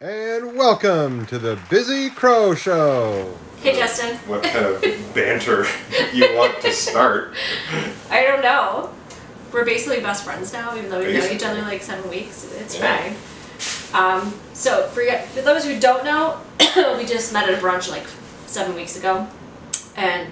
And welcome to the Busy Crow Show. Hey, Justin. What kind of banter you want to start? I don't know. We're basically best friends now, even though we've known each other like 7 weeks. It's fine. So for those who don't know, we just met at a brunch like 7 weeks ago, and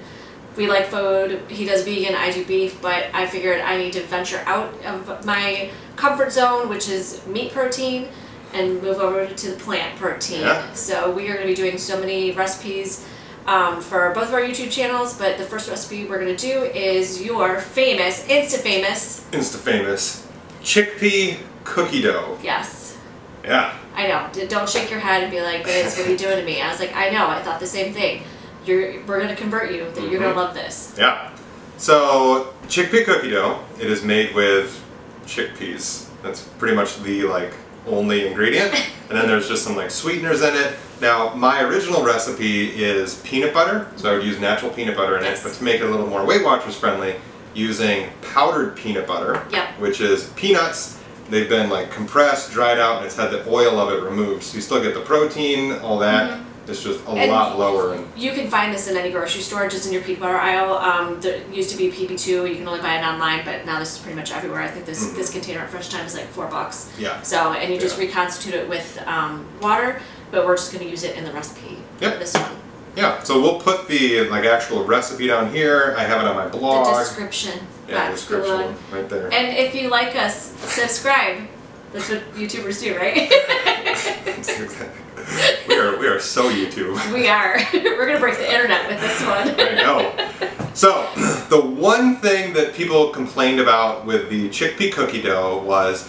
we like food. He does vegan, I do beef, but I figured I need to venture out of my comfort zone, which is meat protein, and move over to the plant protein. Yeah. So we are going to be doing so many recipes for both of our YouTube channels, but the first recipe we're going to do is your famous, Insta-famous chickpea cookie dough. Yes. Yeah. I know. Don't shake your head and be like, "Liz, what are you doing to me?" I was like, I know. I thought the same thing. We're going to convert you. That you're going to love this. Yeah. So chickpea cookie dough. It is made with chickpeas. That's pretty much the only ingredient. And then there's just some sweeteners in it. Now my original recipe is peanut butter, so I would use natural peanut butter in it. But to make it a little more Weight Watchers friendly, using powdered peanut butter, which is peanuts. They've been compressed, dried out, and it's had the oil of it removed. So you still get the protein, all that. It's just a lot lower. You can find this in any grocery store, just in your peanut butter aisle. There used to be PB2. You can only buy it online, but now this is pretty much everywhere. I think this container at Fresh Time is like $4. Yeah. So, and you just reconstitute it with water, but we're just going to use it in the recipe for this one. Yeah, so we'll put the actual recipe down here. I have it on my blog. The description. Yeah, the description right there. And if you like us, subscribe. That's what YouTubers do, right? We are so YouTube. We are. We're going to break the internet with this one. I know. So, the one thing that people complained about with the chickpea cookie dough was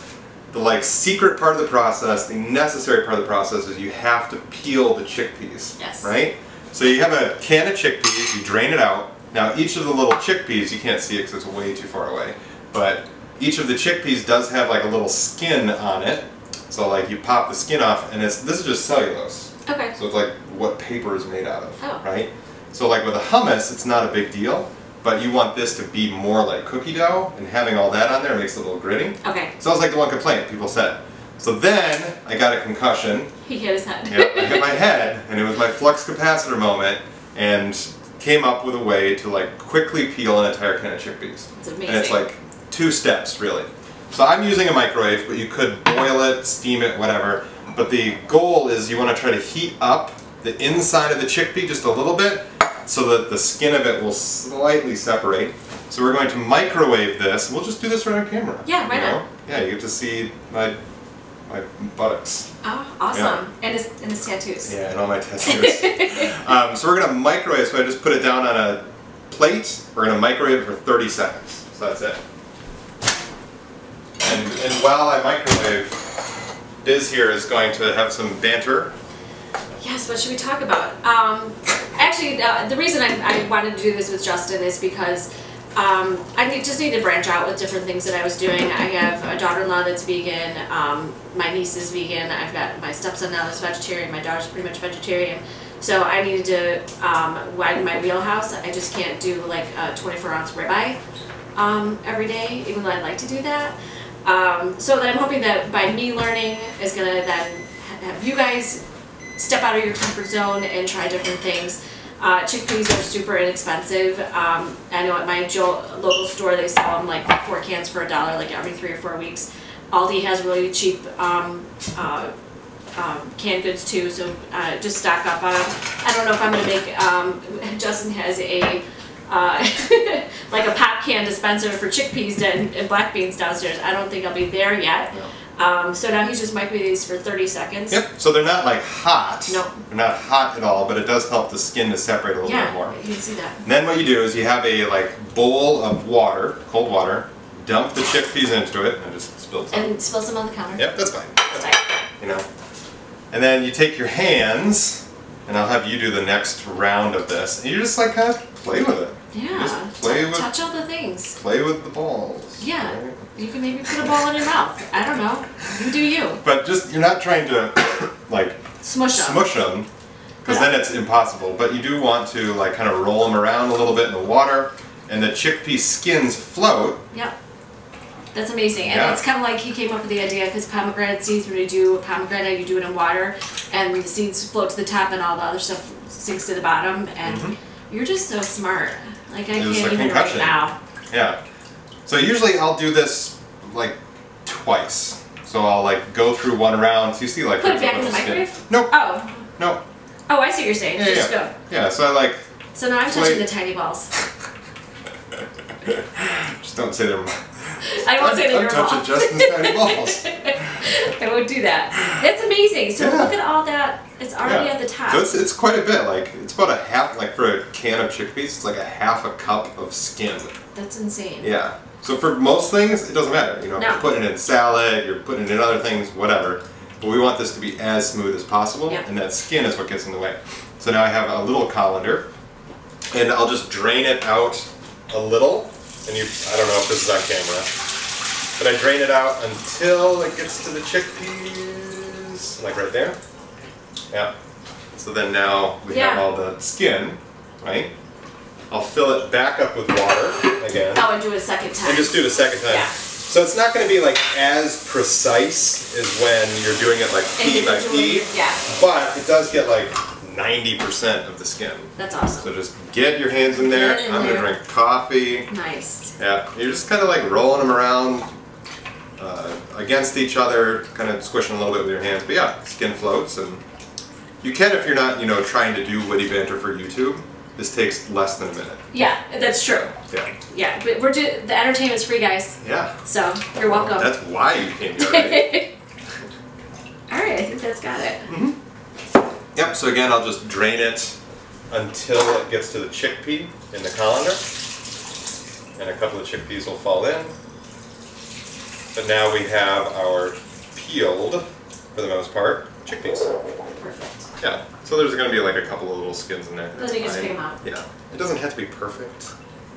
the secret part of the process, the necessary part of the process is you have to peel the chickpeas. Yes. Right? So you have a can of chickpeas, you drain it out. Now each of the little chickpeas, you can't see it because it's way too far away, but each of the chickpeas does have a little skin on it. So you pop the skin off, and this is just cellulose. Okay. So it's what paper is made out of, oh. right? So with a hummus, it's not a big deal, but you want this to be more like cookie dough, and having all that on there makes it a little gritty. Okay. So that was the one complaint people said. So then I got a concussion. He hit his head. Yep, I hit my head, and it was my flux capacitor moment, and came up with a way to quickly peel an entire can of chickpeas. It's amazing. And it's 2 steps really. So I'm using a microwave, but you could boil it, steam it, whatever. But the goal is you want to try to heat up the inside of the chickpea just a little bit so that the skin of it will slightly separate. So we're going to microwave this. We'll just do this right on camera. Yeah, why not? Yeah, you get to see my buttocks. Oh, awesome. Yeah. And his tattoos. Yeah, and all my tattoos. So we're going to microwave, so I just put it down on a plate. We're going to microwave it for 30 seconds. So that's it. And while I microwave, Biz here is going to have some banter. Yes, what should we talk about? Actually, the reason I wanted to do this with Justin is because I just need to branch out with different things that I was doing. I have a daughter-in-law that's vegan, my niece is vegan, I've got my stepson now that's vegetarian, my daughter's pretty much vegetarian. So I needed to widen my wheelhouse. I just can't do a 24-ounce ribeye every day, even though I'd like to do that. So that I'm hoping that by me learning is going to then have you guys step out of your comfort zone and try different things. Chickpeas are super inexpensive. I know at my local store they sell them 4 cans for $1 every 3 or 4 weeks. Aldi has really cheap canned goods too, so just stock up on them. I don't know if I'm going to make, Justin has a a pop can dispenser for chickpeas and black beans downstairs. I don't think I'll be there yet. No. So now he's just microwaving these for 30 seconds. Yep, so they're not hot. No. They're not hot at all, but it does help the skin to separate a little bit more. Yeah, you can see that. And then what you do is you have a bowl of water, cold water, dump the chickpeas into it, and just spill some. And spill some on the counter. Yep, that's fine. That's fine. And then you take your hands, and I'll have you do the next round of this, and you just kind of play with it. Yeah, just play with, touch all the things. Play with the balls. Yeah, right? You can maybe put a ball in your mouth. I don't know. You do you. But you're not trying to smush them, because then it's impossible. But you do want to kind of roll them around a little bit in the water, and the chickpea skins float. Yep. That's amazing. And Yeah. it's kind of like he came up with the idea because pomegranate seeds, when you do a pomegranate, you do it in water and the seeds float to the top and all the other stuff sinks to the bottom. And you're just so smart. Like, I It was can't a even concussion. right now. Yeah. So usually I'll do this like twice. So I'll like go through one round. So you see like Put it there's a back in the bunch of skin. microwave? Nope. Oh. Nope. Oh, I see what you're saying. Yeah, Just yeah. go. Yeah. So I like. So now I'm touching the tiny balls. Just don't say they're. I won't say that I'm you're touching balls. Justin's tiny balls. I won't do that. That's amazing. So Yeah. look at all that. It's already Yeah. at the top. So it's quite a bit. Like it's about a half. Like for a can of chickpeas, it's like a half a cup of skin. That's insane. Yeah. So for most things, it doesn't matter. You know, if No. you're putting it in salad, you're putting it in other things, whatever. But we want this to be as smooth as possible, Yep. and that skin is what gets in the way. So now I have a little colander, and I'll just drain it out a little. And I don't know if this is on camera, but I drain it out until it gets to the chickpeas, like right there. Yeah. So then now we have all the skin, right? I'll fill it back up with water again. Oh, and do it a second time. And just do it a second time. Yeah. So it's not going to be like as precise as when you're doing it like pea by pea, Yeah. but it does get like 90% of the skin. That's awesome. So just get your hands in there. Get in I'm going to there. drink coffee. Nice. Yeah, you're just kind of like rolling them around against each other, kind of squishing a little bit with your hands. But yeah, skin floats, and you can if you're not, you know, trying to do witty banter for YouTube. This takes less than a minute. Yeah, that's true. Yeah. Yeah, but the entertainment's free, guys. Yeah. So you're welcome. That's why you came here, right? All right, I think that's got it. Yep, so again, I'll just drain it until it gets to the chickpea in the colander. And a couple of chickpeas will fall in. But now we have our peeled, for the most part, chickpeas. Perfect. Yeah, so there's going to be like a couple of little skins in there. Then you just Fine. pick 'em out. Yeah, it doesn't have to be perfect.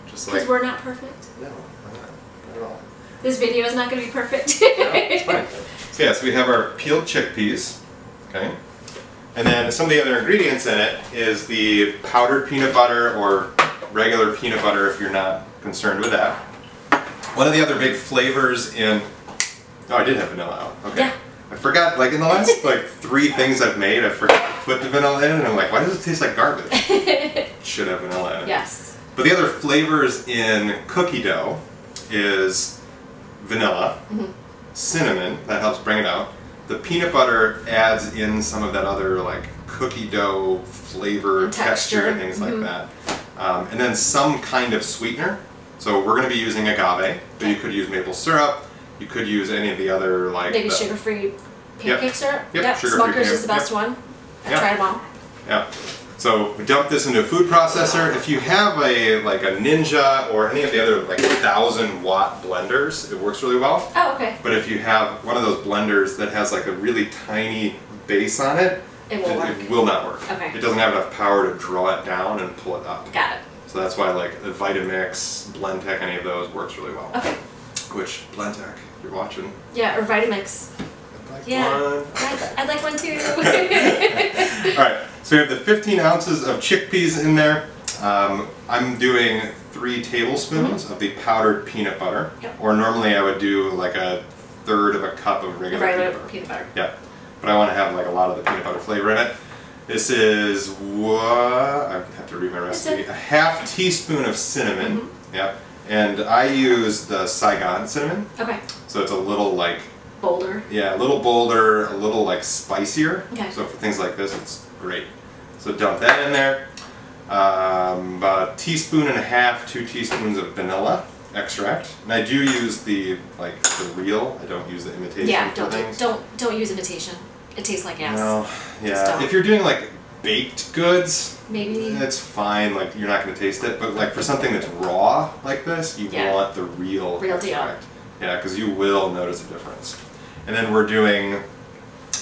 Just Because like, we're not perfect. no, we're not at all. This video is not going to be perfect. No, it's fine. So yeah, so we have our peeled chickpeas, okay? And then some of the other ingredients in it is the powdered peanut butter or regular peanut butter if you're not concerned with that. One of the other big flavors in, oh, I did have vanilla out, okay. Yeah. I forgot, like in the last like 3 things I've made, I forgot to put the vanilla in, and I'm like, why does it taste like garbage? It should have vanilla in it. Yes. But the other flavors in cookie dough is vanilla, cinnamon, that helps bring it out. The peanut butter adds in some of that other like cookie dough flavor, And texture, and things like that. And then some kind of sweetener. So we're going to be using agave, but you could use maple syrup. You could use any of the other like Maybe sugar-free pancake syrup. Yep, sugar-free Smucker's is pancake, the best one. I've Yep. tried them all. Yeah. So we dump this into a food processor. If you have a like a Ninja or any of the other like 1,000-watt blenders, it works really well. Oh, okay. But if you have one of those blenders that has like a really tiny base on it, It won't work. it will not work. Okay. It doesn't have enough power to draw it down and pull it up. Got it. So that's why like the Vitamix, Blendtec, any of those works really well. Okay. Which Blendtec, if you're watching, Yeah, or Vitamix. I'd like Yeah. one. I'd like one too. All right, so we have the 15 ounces of chickpeas in there. I'm doing 3 tablespoons of the powdered peanut butter. Yep. Or normally I would do like a third of a cup of regular peanut butter. Yeah, but I want to have like a lot of the peanut butter flavor in it. This is what, I have to read my recipe, a half teaspoon of cinnamon. Yeah, and I use the Saigon cinnamon. Okay. So it's a little like, Boulder. yeah, a little bolder, a little like spicier. Okay. So for things like this, it's great. So dump that in there. About a teaspoon and a half, 2 teaspoons of vanilla extract. And I do use the real. I don't use the imitation Yeah, for things. don't use imitation. It tastes like ass. No, yeah. Don't. If you're doing like baked goods, Maybe. it's fine. Like you're not going to taste it. But like for something that's raw like this, you Yeah. want the real Real deal. extract. Yeah, because you will notice a difference. And then we're doing,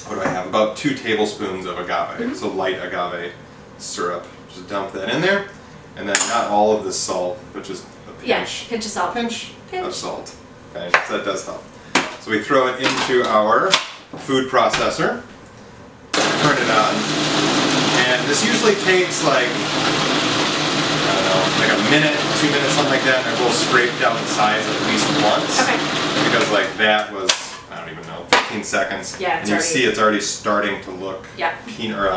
what do I have? About 2 tablespoons of agave, so light agave syrup. Just dump that in there, and then not all of the salt, but just a pinch. Yeah, pinch of salt. Pinch Pinch. of salt. Okay, so that does help. So we throw it into our food processor, turn it on, and this usually takes like, I don't know, like a minute, 2 minutes, something like that, and it will scrape down the sides at least once. Okay. because like that was, I don't even know, 15 seconds. Yeah, and you see it's already starting to look peanut, or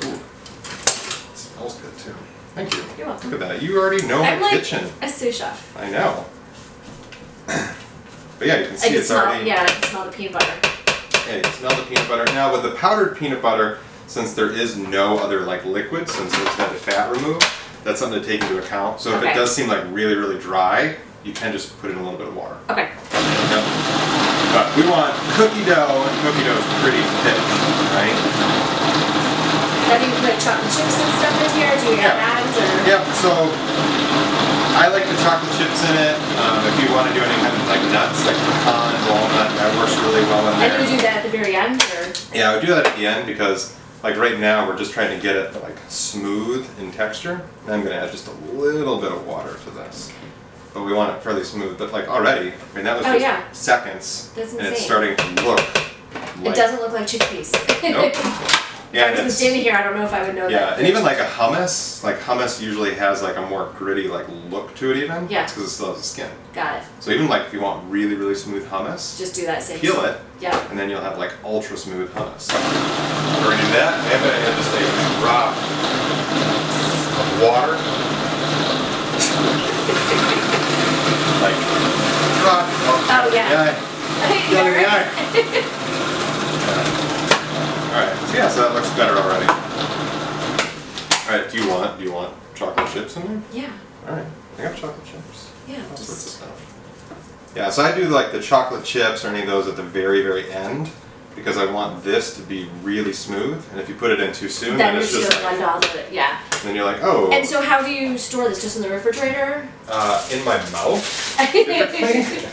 ooh, it smells good too. Thank you. You're welcome. Look at that. You already know I'm my like kitchen. a sous chef. I know. But yeah, you can see it's already... Yeah, I can smell the peanut butter. Yeah, you can smell the peanut butter. Now with the powdered peanut butter, since there is no other like liquid, since it's had the fat removed, that's something to take into account. So if it does seem like really, really dry, you can just put in a little bit of water. Okay. Yep. But we want cookie dough, and cookie dough is pretty thick, right? Now do you put chocolate chips and stuff in here? Do you add that? Yep, so I like the chocolate chips in it. If you want to do any kind of like nuts, like pecan, walnut, that works really well in there. And you do that at the very end, or? Yeah, I would do that at the end because like right now we're just trying to get it like smooth in texture. And I'm going to add just a little bit of water to this. But we want it fairly smooth. But like already, I mean that was just seconds. That's insane. And it's starting to look like... It doesn't look like chickpeas. Nope. Yeah, if I was standing here, I don't know if I would know that. Yeah, and even like a hummus, usually has like a more gritty like look to it even. Yeah. Because it still has the skin. Got it. So even like if you want really, really smooth hummus, just do that same peel it. Yeah. And then you'll have like ultra smooth hummus. We're gonna do that. I'm gonna add just a drop of water. Like drop. Oh yeah. Alright, so yeah, so that looks better already. Alright, do you want chocolate chips in there? Yeah. Alright, I got chocolate chips. Yeah, all sorts of stuff. Yeah, so I do like the chocolate chips or any of those at the very, very end because I want this to be really smooth. And if you put it in too soon, then it's just blend all of it. Yeah. Then you're like, oh. And so how do you store this? Just in the refrigerator? In my mouth, typically.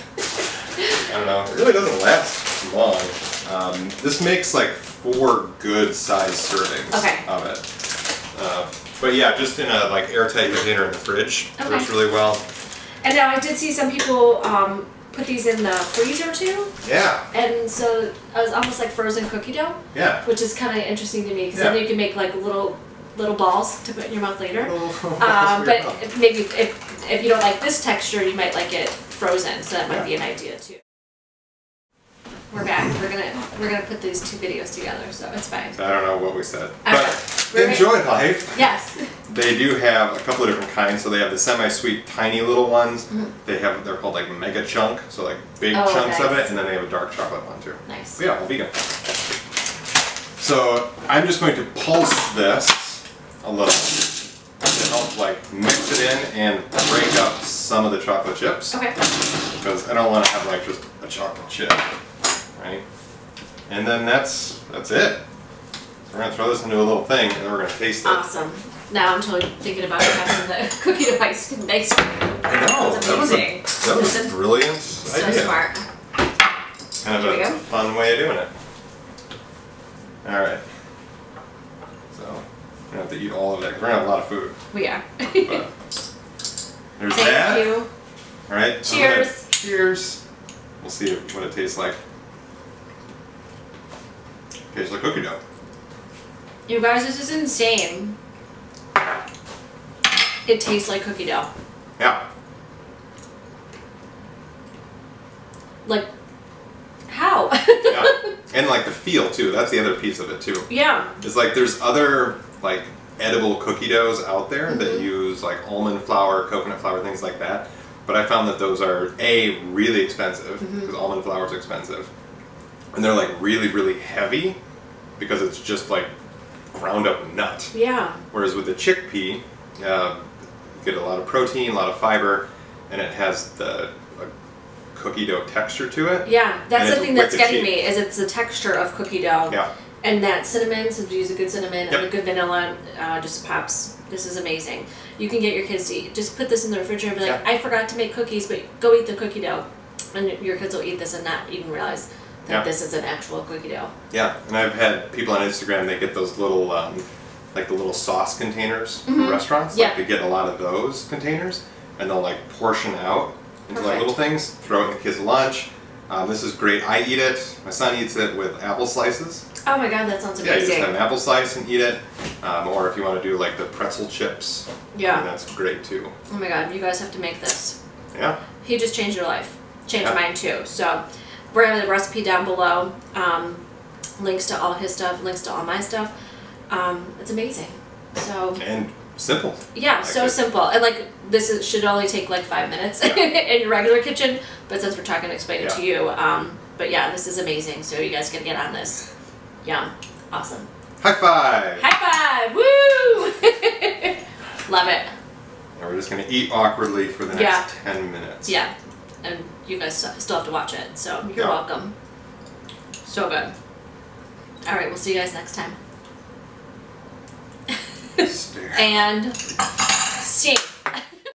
I don't know. It really doesn't last long. This makes like 4 good sized servings of it. But yeah, just in a like airtight container in the fridge works really well. And now I did see some people put these in the freezer too. Yeah. And so it was almost like frozen cookie dough. Yeah. Which is kind of interesting to me because then you can make like little balls to put in your mouth later. But maybe if you don't like this texture, you might like it frozen. So that might be an idea too. We're back. We're gonna put these 2 videos together, so it's fine. I don't know what we said, but enjoy life. Yes. They do have a couple of different kinds. So they have the semi-sweet, tiny little ones. They're called like mega chunk, so like big chunks of it, and then they have a dark chocolate one too. Nice. But yeah, all vegan. So I'm just going to pulse this a little to help like mix it in and break up some of the chocolate chips. Okay. Because I don't want to have like just a chocolate chip. Right? And then that's it. So we're going to throw this into a little thing and then we're going to taste it. Awesome. Now I'm totally thinking about having the cookie dough ice cream. I know. That was a brilliant so idea. Smart. Kind of a fun way of doing it. Alright. So we're going to have to eat all of that because we're going to have a lot of food. We are. There's Thank that. you. Alright. Cheers. Cheers. We'll see what it tastes like. Tastes like cookie dough. You guys, this is insane. It tastes like cookie dough. Yeah. Like, how? Yeah. And like the feel too. That's the other piece of it too. Yeah. It's like there's other like edible cookie doughs out there that use like almond flour, coconut flour, things like that. But I found that those are really expensive because almond flour is expensive. And they're like really, really heavy because it's just like ground up nut. Yeah. Whereas with the chickpea, you get a lot of protein, a lot of fiber, and it has the cookie dough texture to it. Yeah, that's the thing that's getting cheap. me, is it's the texture of cookie dough. Yeah. And that cinnamon, so use a good cinnamon Yep. and a good vanilla, just pops. This is amazing. You can get your kids to eat. Just put this in the refrigerator and be like, I forgot to make cookies, but go eat the cookie dough. And your kids will eat this and not even realize that this is an actual cookie dough. Yeah, and I've had people on Instagram, they get those little, like the little sauce containers from restaurants. Yeah. Like they get a lot of those containers, and they'll like portion out into like little things, throw it in the kids' lunch. This is great. I eat it. My son eats it with apple slices. Oh my god, that sounds amazing. Yeah, you just have an apple slice and eat it. Or if you want to do like the pretzel chips, that's great too. Oh my god, you guys have to make this. Yeah. He just changed your life. changed mine too. So we're gonna have the recipe down below. Links to all his stuff, links to all my stuff. It's amazing. So and simple. Yeah, so simple. And like should only take like 5 minutes in your regular kitchen, but since we're talking to explain it to you, but yeah, this is amazing. So you guys can get on this. Yeah, awesome. High five! High five! Woo! Love it. And we're just gonna eat awkwardly for the next 10 minutes. Yeah, and you guys still have to watch it, so you're welcome. So good. All right, we'll see you guys next time. Stare. And sing.